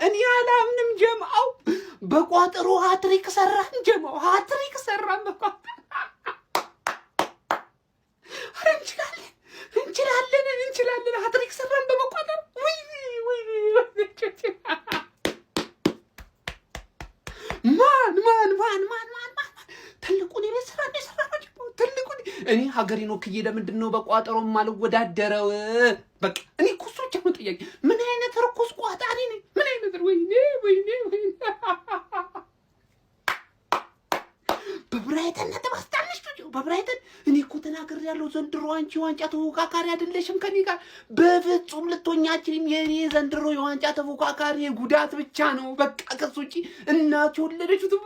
እኔ አላምንም ጀማው በቋጠሮ ሃትሪክ ሰራን ጀማው ሃትሪክ ሰራን በቋጠሮ እንችላለን ሃትሪክ ሰራን በቋጠሮ ወይ ማን ትልቁን የሰራ ነው ትልቁን እኔ ሀገሬን ወክዬ ለምንድን ነው በቋጠሮ ማልወዳደረው? በቃ እኔ ኩሶች ነው ጥያቄ ምን አይነት ርኩስ ቋጣሪ ነኝ? ምን አይነት ወይኔ በብራይተን ነጥብ አስታለሽ በብራይተን እኔ እኮ ተናግሬያለሁ። ዘንድሮ አንቺ ዋንጫ ተፎካካሪ አይደለሽም ከኔ ጋር በፍጹም ልትሆኛችንም። የኔ ዘንድሮ የዋንጫ ተፎካካሪ ጉዳት ብቻ ነው። በቃ ከሱ ውጪ እናት ወለደችው።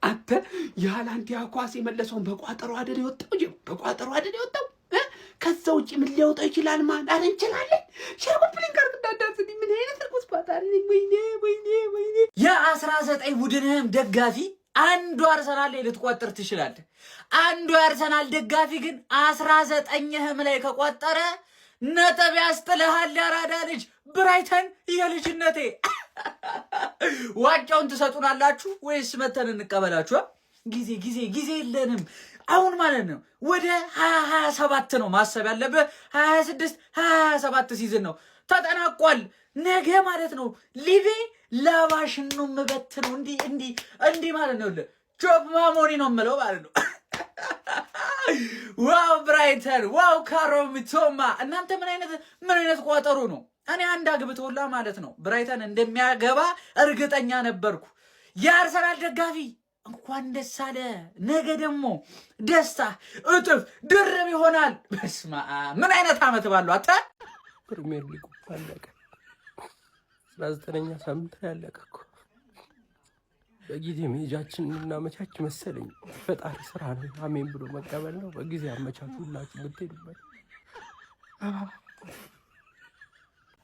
አተ ያላንተ ያኳስ የመለሰውን በቋጠሮ አይደል የወጣው ከዛ ውጪ ምን ሊያወጣው ይችላል? ማን አረ እንችላለን። ሸርኩልኝ ጋር እንዳዳስኝ ምን አይነት ርኩስ ቋጣሪ ነኝ? ወይኔ የ19 ቡድንህም ደጋፊ አንዱ አርሰናል ላይ ልትቆጥር ትችላለህ። አንዱ የአርሰናል ደጋፊ ግን 19ህም ላይ ከቆጠረ ነጥብ ያስጥልሃል። ያራዳ ልጅ ብራይተን የልጅነቴ ዋንጫውን ትሰጡናላችሁ ወይስ መተን እንቀበላችሁ? ጊዜ የለንም አሁን ማለት ነው። ወደ 2027 ነው ማሰብ ያለብህ። 26 27 ሲዝን ነው ተጠናቋል። ነገ ማለት ነው ሊቬ ላባሽን ነው መበት ነው እንዲህ ማለት ነው። ጆብ ማሞኒ ነው የምለው ማለት ነው። ዋው ብራይተን፣ ዋው ካሮሚቶማ። እናንተ ምን አይነት ቋጠሩ ነው? እኔ አንድ አግብቶላ ማለት ነው ብራይተን እንደሚያገባ እርግጠኛ ነበርኩ። የአርሰናል ደጋፊ እንኳን ደስ አለ። ነገ ደግሞ ደስታ እጥፍ ድርብ ይሆናል። በስማ ምን አይነት አመት ባለው አታ ፕሪሚየር ሊግ አለቀ። 19ኛ ሳምንት ያለቀ እኮ በጊዜ ሜጃችን እናመቻች መሰለኝ። ፈጣሪ ስራ ነው። አሜን ብሎ መቀበል ነው። በጊዜ አመቻቹላችሁ ብትሄዱበት።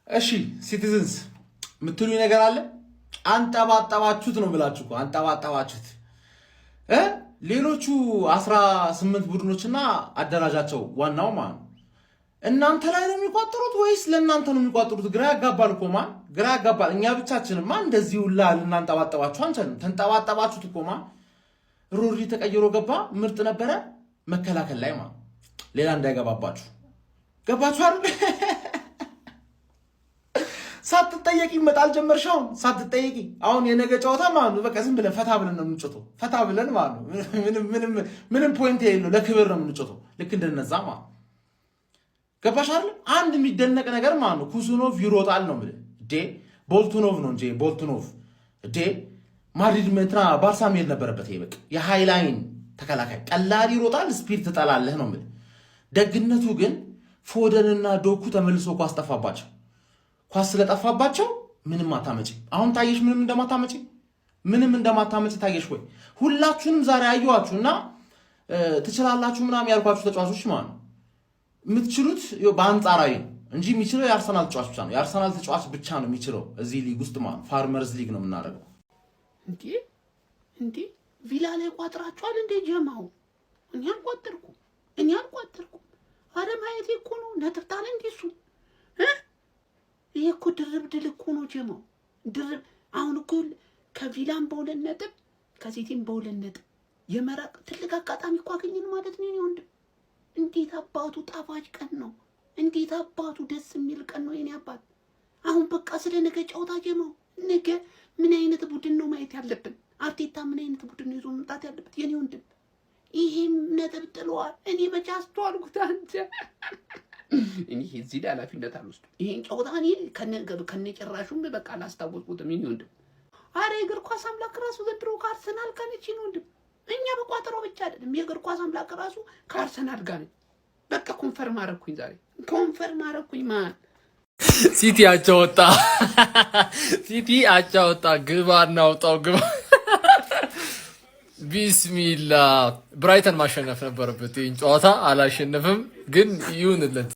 እሺ ሲቲዝንስ ምትሉኝ ነገር አለ? አንጠባጠባችሁት ነው ብላችሁ እኮ አንጠባጠባችሁት። ሌሎቹ 18 ቡድኖችና አደራጃቸው ዋናው ማን እናንተ ላይ ነው የሚቋጠሩት ወይስ ለእናንተ ነው የሚቋጠሩት? ግራ ያጋባል እኮ ማን ግራ ያጋባል። እኛ ብቻችንን ማን እንደዚህ ሁላ ልናንጠባጠባችሁ አንችልም። ተንጠባጠባችሁት እኮ ማን ሮሪ ተቀይሮ ገባ ምርጥ ነበረ። መከላከል ላይ ማን ሌላ እንዳይገባባችሁ ገባችሁ አይደል? ሳትጠየቂ ይመጣል ጀመርሻው ሳትጠየቂ። አሁን የነገ ጨዋታ ማለት ነው በቃ ዝም ብለን ፈታ ብለን ነው የምንጮተው። ፈታ ብለን ማለት ነው ምንም ፖይንት የሌለው ለክብር ነው የምንጮተው። ልክ እንደነዛ ማለት ገባሽ አይደል? አንድ የሚደነቅ ነገር ማለት ነው ኩሱኖቭ ይሮጣል ነው ማለት እንዴ ቦልቱኖቭ ነው እንጂ ቦልቱኖቭ እንዴ ማድሪድ እንትና ባርሳ መሄድ ነበረበት። ይሄ በቃ የሃይላይን ተከላካይ ቀላል ይሮጣል፣ ስፒድ ትጠላለህ ነው ማለት። ደግነቱ ግን ፎደንና ዶኩ ተመልሶ ኳስ ጠፋባቸው። ኳስ ስለጠፋባቸው ምንም አታመጪ። አሁን ታየሽ ምንም እንደማታመጪ ታየሽ ወይ? ሁላችሁንም ዛሬ አየኋችሁና ትችላላችሁ ምናምን ያልኳችሁ ተጫዋቾች ማለት ነው የምትችሉት በአንጻራዊ እንጂ የሚችለው የአርሰናል ተጫዋች ብቻ ነው። የአርሰናል ተጫዋች ብቻ ነው የሚችለው እዚህ ሊግ ውስጥ ማለት ፋርመርስ ሊግ ነው የምናደርገው። እንዴ ቪላ ላይ ቋጥራችኋል እንዴ ጀማው? እኔ አልቋጠርኩም። አረ ማየቴ እኮ ነው ነጥብ ጣለ እንዴ እሱ ይሄ እኮ ድርብ ድል እኮ ነው ጀማው። ድርብ አሁን እኮ ከቪላም በሁለት ነጥብ ከሲቲም በሁለት ነጥብ የመራቅ ትልቅ አጋጣሚ እኮ አገኘን ማለት ነው። ወንድም እንዴት አባቱ ጣፋጭ ቀን ነው! እንዴት አባቱ ደስ የሚል ቀን ነው የኔ አባት። አሁን በቃ ስለ ነገ ጨዋታ ጀማው። ነገ ምን አይነት ቡድን ነው ማየት ያለብን? አርቴታ ምን አይነት ቡድን ነው ይዞ መምጣት ያለበት የኔ ወንድም? ይሄም ነጥብ ጥሏል። እኔ መቼ አስተዋልኩት አንተ? እኔ እዚህ ላይ ኃላፊነት አልወስድም። ይሄን ጨዋታ እኔ ከነጭራሹም በቃ አላስታወስኩትም የኔ ወንድም። አረ የእግር ኳስ አምላክ ራሱ ዘንድሮ ከአርሰናል ጋር ነች የኔ ወንድም። እኛ በቋጠሮ ብቻ አይደለም የእግር ኳስ አምላክ ራሱ ከአርሰናል ጋር ነች። በቃ ኮንፈርም አደረኩኝ ዛሬ ማን ሲቲ አቻ ወጣ ግባ እናውጣው ግባ። ቢስሚላ ብራይተን ማሸነፍ ነበረበት። ይህን ጨዋታ አላሸነፍም ግን ይሁንለት።